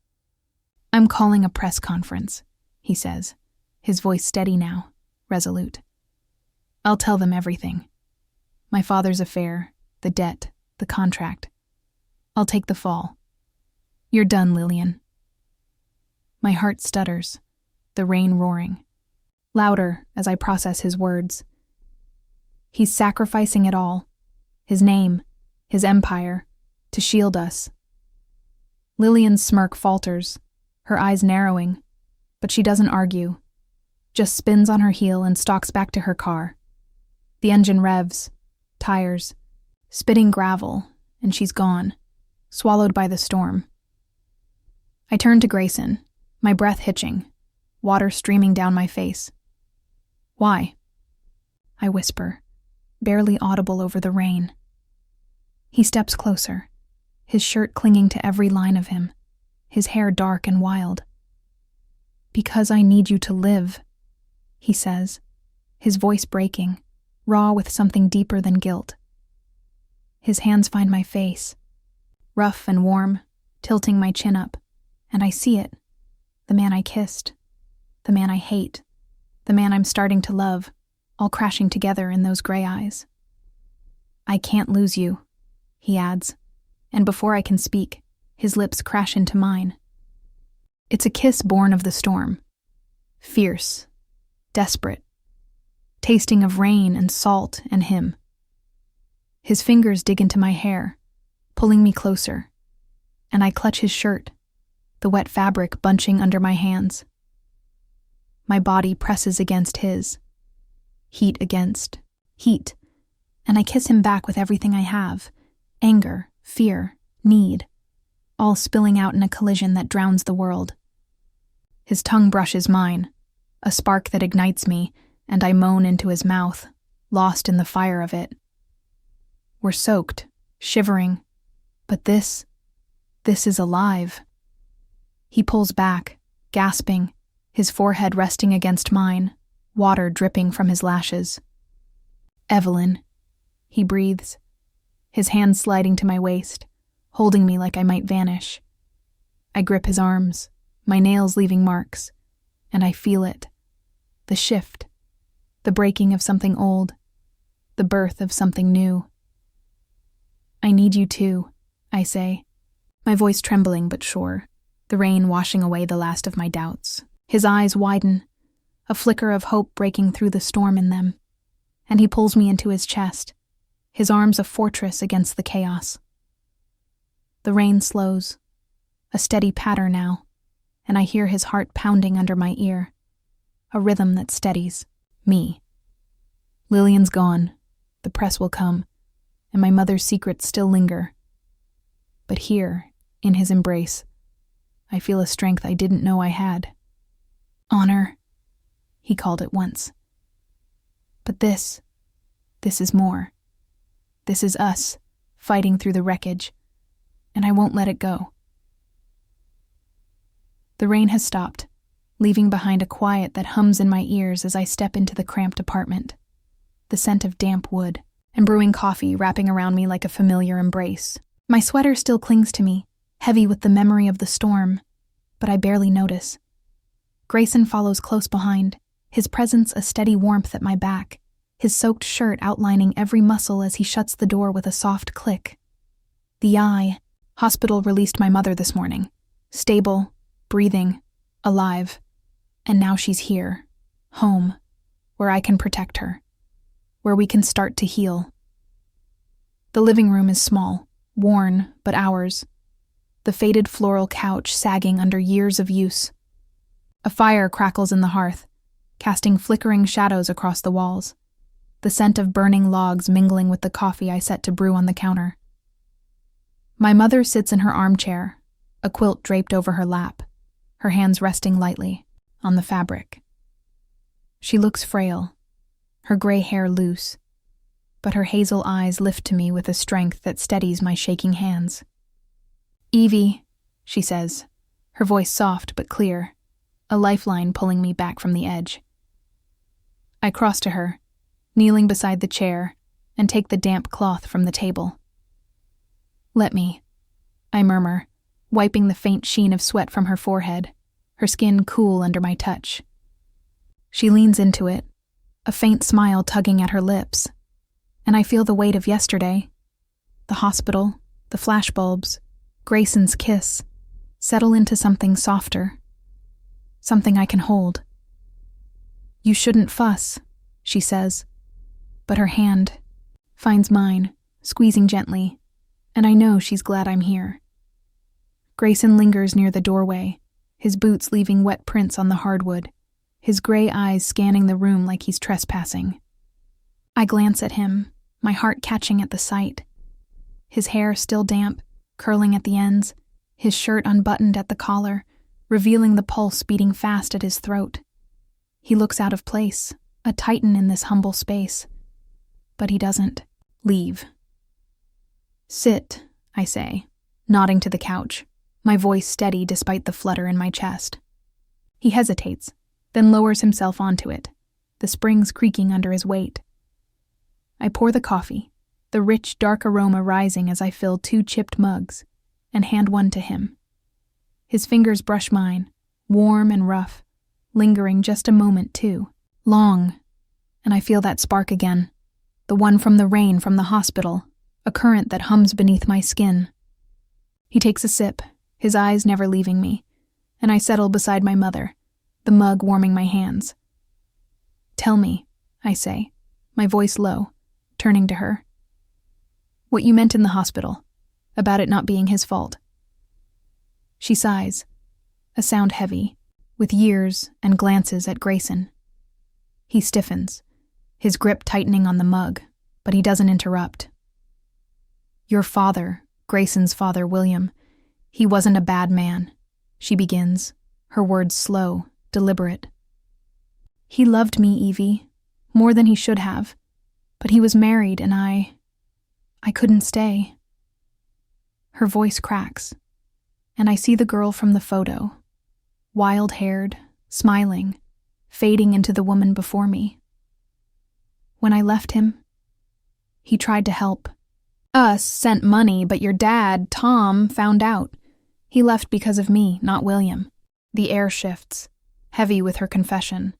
"I'm calling a press conference," he says, his voice steady now, resolute. "I'll tell them everything. My father's affair, the debt, the contract. I'll take the fall. You're done, Lillian." My heart stutters, the rain roaring, louder as I process his words. He's sacrificing it all, his name, his empire, to shield us. Lillian's smirk falters, her eyes narrowing, but she doesn't argue, just spins on her heel and stalks back to her car. The engine revs, tires, spitting gravel, and she's gone, swallowed by the storm. I turn to Grayson, my breath hitching, water streaming down my face. "Why?" I whisper, barely audible over the rain. He steps closer, his shirt clinging to every line of him, his hair dark and wild. "Because I need you to live," he says, his voice breaking, raw with something deeper than guilt. His hands find my face, rough and warm, tilting my chin up, and I see it, the man I kissed, the man I hate, the man I'm starting to love, all crashing together in those gray eyes. "I can't lose you," he adds, and before I can speak, his lips crash into mine. It's a kiss born of the storm, fierce, desperate, tasting of rain and salt and him. His fingers dig into my hair, pulling me closer, and I clutch his shirt, the wet fabric bunching under my hands. My body presses against his, heat against heat, and I kiss him back with everything I have, anger, fear, need, all spilling out in a collision that drowns the world. His tongue brushes mine, a spark that ignites me, and I moan into his mouth, lost in the fire of it. We're soaked, shivering, but this is alive. He pulls back, gasping, his forehead resting against mine, water dripping from his lashes. "Evelyn," he breathes, his hand sliding to my waist, holding me like I might vanish. I grip his arms, my nails leaving marks, and I feel it. The shift, the breaking of something old, the birth of something new. "I need you too," I say, my voice trembling but sure, the rain washing away the last of my doubts. His eyes widen, a flicker of hope breaking through the storm in them, and he pulls me into his chest, his arms a fortress against the chaos. The rain slows, a steady patter now, and I hear his heart pounding under my ear, a rhythm that steadies me. Lillian's gone, the press will come, and my mother's secrets still linger. But here, in his embrace, I feel a strength I didn't know I had. "Honor," he called it once. But this is more. This is us, fighting through the wreckage, and I won't let it go. The rain has stopped, leaving behind a quiet that hums in my ears as I step into the cramped apartment. The scent of damp wood and brewing coffee wrapping around me like a familiar embrace. My sweater still clings to me, heavy with the memory of the storm, but I barely notice. Grayson follows close behind, his presence a steady warmth at my back, his soaked shirt outlining every muscle as he shuts the door with a soft click. Hospital released my mother this morning. Stable, breathing, alive. And now she's here, Home, where I can protect her, where we can start to heal. The living room is small, worn, but ours. The faded floral couch sagging under years of use. A fire crackles in the hearth, casting flickering shadows across the walls, the scent of burning logs mingling with the coffee I set to brew on the counter. My mother sits in her armchair, a quilt draped over her lap, her hands resting lightly on the fabric. She looks frail, her gray hair loose, but her hazel eyes lift to me with a strength that steadies my shaking hands. "Evie," she says, her voice soft but clear, a lifeline pulling me back from the edge. I cross to her, kneeling beside the chair, and take the damp cloth from the table. "Let me," I murmur, wiping the faint sheen of sweat from her forehead, her skin cool under my touch. She leans into it, a faint smile tugging at her lips, and I feel the weight of yesterday, the hospital, the flashbulbs, Grayson's kiss, settle into something softer, something I can hold. "You shouldn't fuss," she says, but her hand finds mine, squeezing gently, and I know she's glad I'm here. Grayson lingers near the doorway, his boots leaving wet prints on the hardwood, his gray eyes scanning the room like he's trespassing. I glance at him, my heart catching at the sight. His hair still damp, curling at the ends, his shirt unbuttoned at the collar, revealing the pulse beating fast at his throat. He looks out of place, a titan in this humble space. But he doesn't leave. "Sit," I say, nodding to the couch, my voice steady despite the flutter in my chest. He hesitates, then lowers himself onto it, the springs creaking under his weight. I pour the coffee, the rich, dark aroma rising as I fill 2 chipped mugs, and hand one to him. His fingers brush mine, warm and rough, lingering just a moment too, long, and I feel that spark again, the one from the rain from the hospital, a current that hums beneath my skin. He takes a sip, his eyes never leaving me, and I settle beside my mother, the mug warming my hands. "Tell me," I say, my voice low, turning to her. "What you meant in the hospital, about it not being his fault." She sighs, a sound heavy, with years and glances at Grayson. He stiffens, his grip tightening on the mug, but he doesn't interrupt. "Your father, Grayson's father, William, he wasn't a bad man," she begins, her words slow, deliberate. "He loved me, Evie, more than he should have, but he was married and I couldn't stay." Her voice cracks, and I see the girl from the photo, wild-haired, smiling, fading into the woman before me. When I left him, he tried to help. Us sent money, but your dad, Tom, found out. He left because of me, not William. The air shifts, heavy with her confession,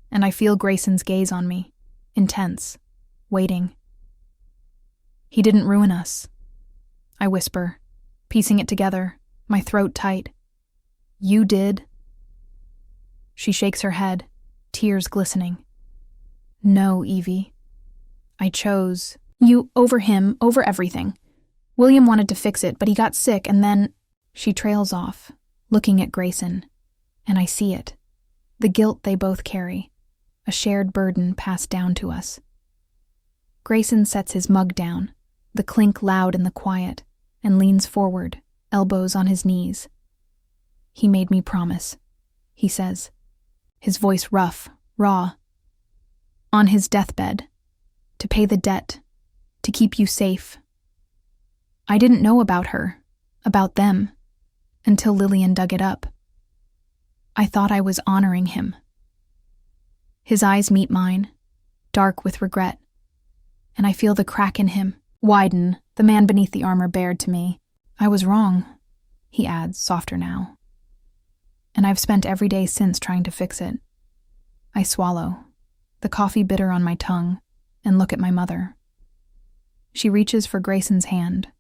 and I feel Grayson's gaze on me, intense, waiting. "He didn't ruin us," I whisper, piecing it together, my throat tight. "You did." She shakes her head, tears glistening. "No, Evie. I chose you over him, over everything. William wanted to fix it, but he got sick, and then—" She trails off, looking at Grayson, and I see it. The guilt they both carry, a shared burden passed down to us. Grayson sets his mug down, the clink loud in the quiet, and leans forward, elbows on his knees. "He made me promise," he says, his voice rough, raw. "On his deathbed, to pay the debt, to keep you safe. I didn't know about her, about them, until Lillian dug it up. I thought I was honoring him." His eyes meet mine, dark with regret, and I feel the crack in him widen, the man beneath the armor bared to me. "I was wrong," he adds, softer now. "And I've spent every day since trying to fix it." I swallow, the coffee bitter on my tongue, and look at my mother. She reaches for Grayson's hand,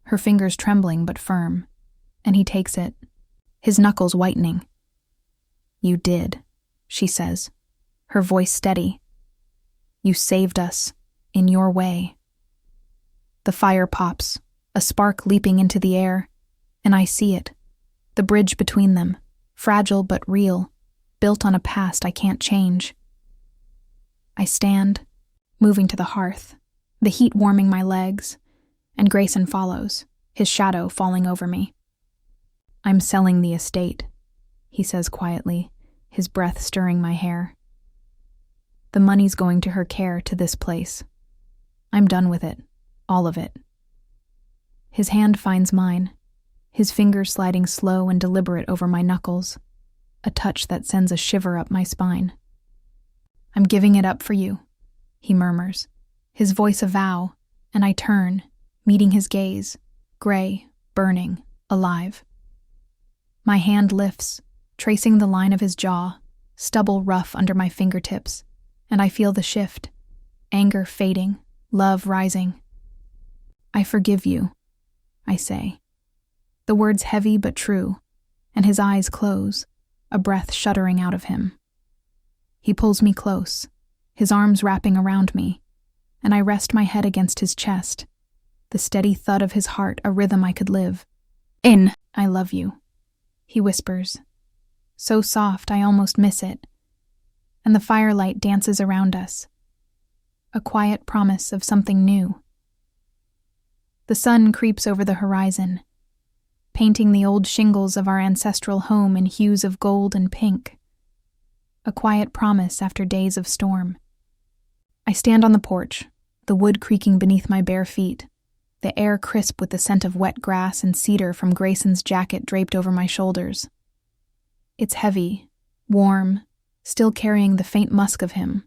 her fingers trembling but firm, and he takes it, his knuckles whitening. "You did," she says, her voice steady. You saved us, in your way. The fire pops, a spark leaping into the air, and I see it, the bridge between them, fragile but real, built on a past I can't change. I stand, moving to the hearth, the heat warming my legs, and Grayson follows, his shadow falling over me. I'm selling the estate, he says quietly, his breath stirring my hair. The money's going to her care, to this place. I'm done with it, all of it. His hand finds mine, his fingers sliding slow and deliberate over my knuckles, a touch that sends a shiver up my spine. I'm giving it up for you, he murmurs, his voice a vow, and I turn, meeting his gaze, gray, burning, alive. My hand lifts, tracing the line of his jaw, stubble rough under my fingertips, and I feel the shift, anger fading, love rising. I forgive you, I say. The words heavy but true, and his eyes close, a breath shuddering out of him. He pulls me close, his arms wrapping around me, and I rest my head against his chest, the steady thud of his heart a rhythm I could live. I love you, he whispers, so soft I almost miss it, and the firelight dances around us, a quiet promise of something new. The sun creeps over the horizon, painting the old shingles of our ancestral home in hues of gold and pink, a quiet promise after days of storm. I stand on the porch, the wood creaking beneath my bare feet, the air crisp with the scent of wet grass and cedar from Grayson's jacket draped over my shoulders. It's heavy, warm, still carrying the faint musk of him,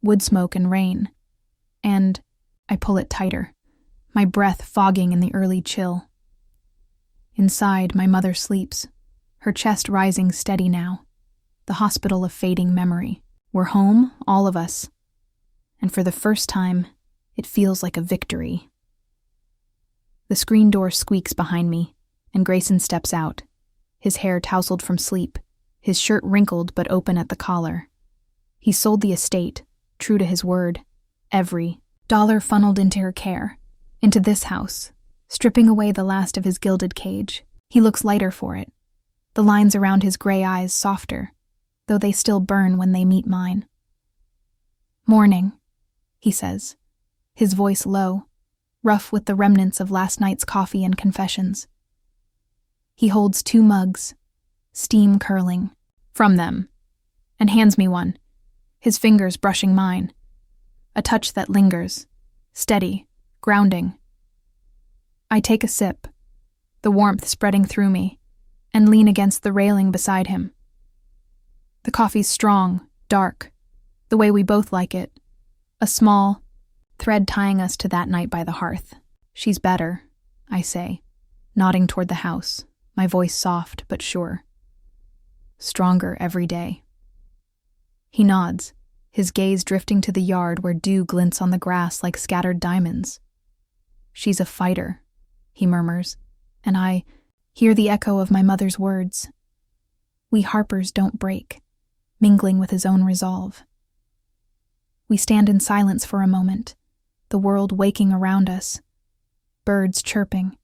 wood smoke and rain, and I pull it tighter, my breath fogging in the early chill. Inside, my mother sleeps, her chest rising steady now, the hospital of fading memory. We're home, all of us, and for the first time, it feels like a victory. The screen door squeaks behind me, and Grayson steps out, his hair tousled from sleep, his shirt wrinkled but open at the collar. He sold the estate, true to his word, every dollar funneled into her care, into this house, stripping away the last of his gilded cage. He looks lighter for it, the lines around his gray eyes softer, though they still burn when they meet mine. Morning, he says, his voice low, rough with the remnants of last night's coffee and confessions. He holds 2 mugs, steam curling from them, and hands me one, his fingers brushing mine, a touch that lingers, steady, grounding. I take a sip, the warmth spreading through me, and lean against the railing beside him. The coffee's strong, dark, the way we both like it, a small thread tying us to that night by the hearth. She's better, I say, nodding toward the house, my voice soft but sure. Stronger every day. He nods, his gaze drifting to the yard where dew glints on the grass like scattered diamonds. She's a fighter, he murmurs, and I hear the echo of my mother's words. We Harpers don't break, mingling with his own resolve. We stand in silence for a moment, the world waking around us, birds chirping,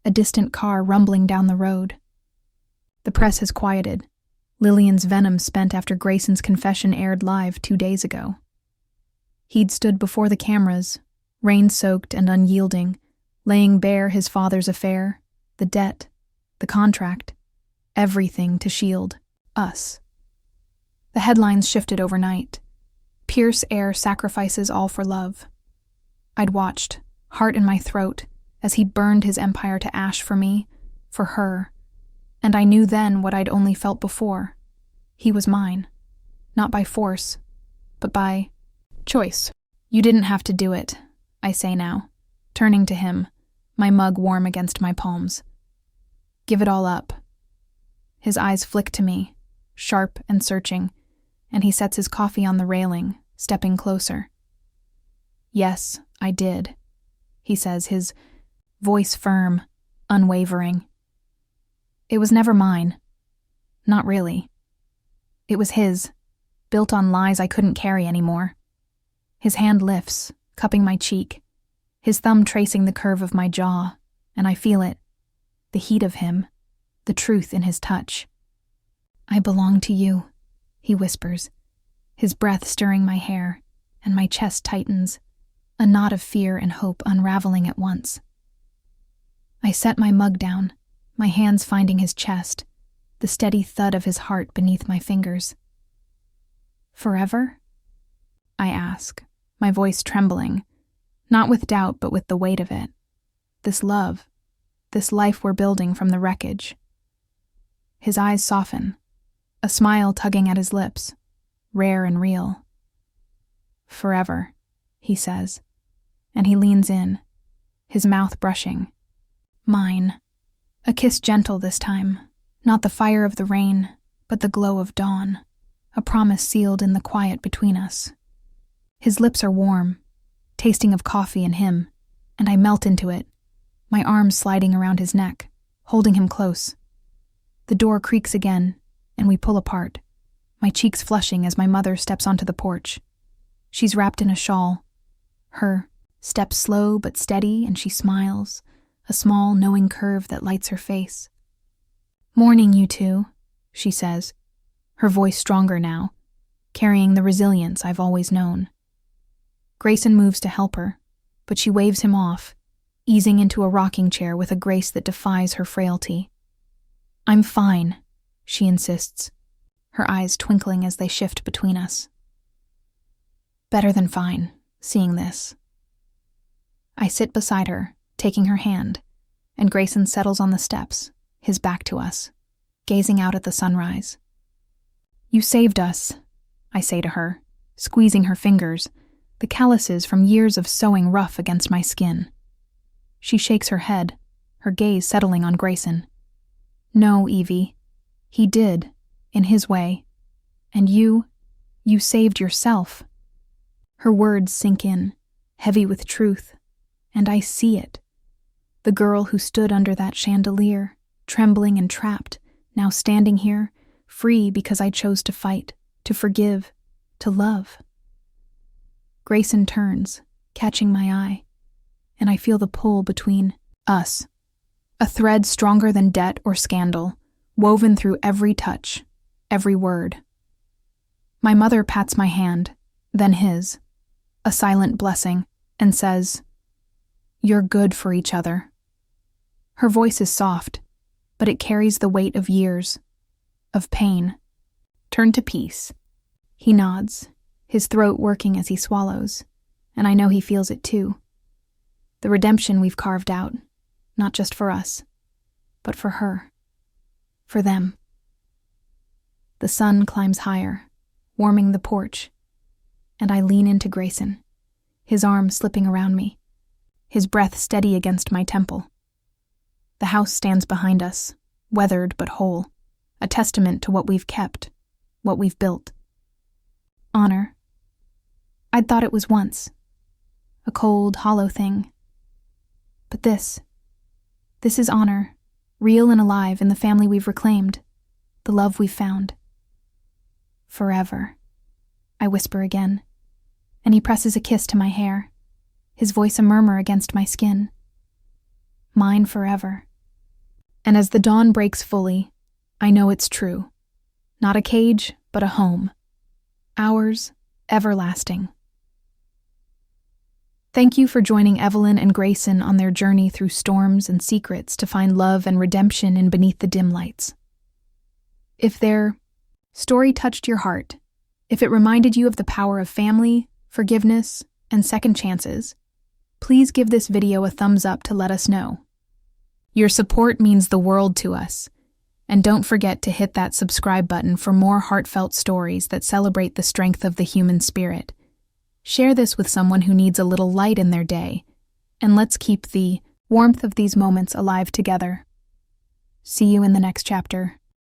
a distant car rumbling down the road. The press has quieted, Lillian's venom spent after Grayson's confession aired live 2 days ago. He'd stood before the cameras, rain-soaked and unyielding, laying bare his father's affair, the debt, the contract, everything to shield us. The headlines shifted overnight. Pierce heir sacrifices all for love. I'd watched, heart in my throat, as he burned his empire to ash for me, for her, and I knew then what I'd only felt before. He was mine, not by force, but by choice. You didn't have to do it, I say now, turning to him, my mug warm against my palms. Give it all up. His eyes flick to me, sharp and searching, and he sets his coffee on the railing, stepping closer. Yes, I did, he says, his voice firm, unwavering. It was never mine. Not really. It was his, built on lies I couldn't carry anymore. His hand lifts, cupping my cheek, his thumb tracing the curve of my jaw, and I feel it, the heat of him, the truth in his touch. "I belong to you," he whispers, his breath stirring my hair, and my chest tightens, a knot of fear and hope unraveling at once. I set my mug down, my hands finding his chest, the steady thud of his heart beneath my fingers. "Forever?" I ask, my voice trembling, not with doubt but with the weight of it. This love, this life we're building from the wreckage. His eyes soften, a smile tugging at his lips, rare and real. "Forever," he says, and he leans in, his mouth brushing. Mine. A kiss gentle this time, not the fire of the rain, but the glow of dawn, a promise sealed in the quiet between us. His lips are warm, tasting of coffee and him, and I melt into it, my arms sliding around his neck, holding him close. The door creaks again, and we pull apart, my cheeks flushing as my mother steps onto the porch. She's wrapped in a shawl. Her steps slow but steady, and she smiles, a small, knowing curve that lights her face. "Morning, you two," she says, her voice stronger now, carrying the resilience I've always known. Grayson moves to help her, but she waves him off, easing into a rocking chair with a grace that defies her frailty. "I'm fine," she insists, her eyes twinkling as they shift between us. Better than fine, seeing this. I sit beside her, taking her hand, and Grayson settles on the steps, his back to us, gazing out at the sunrise. "You saved us," I say to her, squeezing her fingers, the calluses from years of sewing rough against my skin. She shakes her head, her gaze settling on Grayson. "No, Evie. He did, in his way. And you saved yourself." Her words sink in, heavy with truth, and I see it. The girl who stood under that chandelier, trembling and trapped, now standing here, free because I chose to fight, to forgive, to love. Grayson turns, catching my eye, and I feel the pull between us. A thread stronger than debt or scandal, woven through every touch, every word. My mother pats my hand, then his, a silent blessing, and says, "You're good for each other." Her voice is soft, but it carries the weight of years, of pain. "Turn to peace." He nods, his throat working as he swallows, and I know he feels it too. The redemption we've carved out, not just for us, but for her, for them. The sun climbs higher, warming the porch, and I lean into Grayson, his arm slipping around me, his breath steady against my temple. The house stands behind us, weathered but whole, a testament to what we've kept, what we've built. Honor. I'd thought it was once, a cold, hollow thing. But this is honor, real and alive in the family we've reclaimed, the love we've found. "Forever," I whisper again, and he presses a kiss to my hair, his voice a murmur against my skin. Mine forever. And as the dawn breaks fully, I know it's true. Not a cage, but a home. Ours, everlasting. Thank you for joining Evelyn and Grayson on their journey through storms and secrets to find love and redemption in beneath the dim lights. If their story touched your heart, if it reminded you of the power of family, forgiveness, and second chances, please give this video a thumbs up to let us know. Your support means the world to us, and don't forget to hit that subscribe button for more heartfelt stories that celebrate the strength of the human spirit. Share this with someone who needs a little light in their day, and let's keep the warmth of these moments alive together. See you in the next chapter.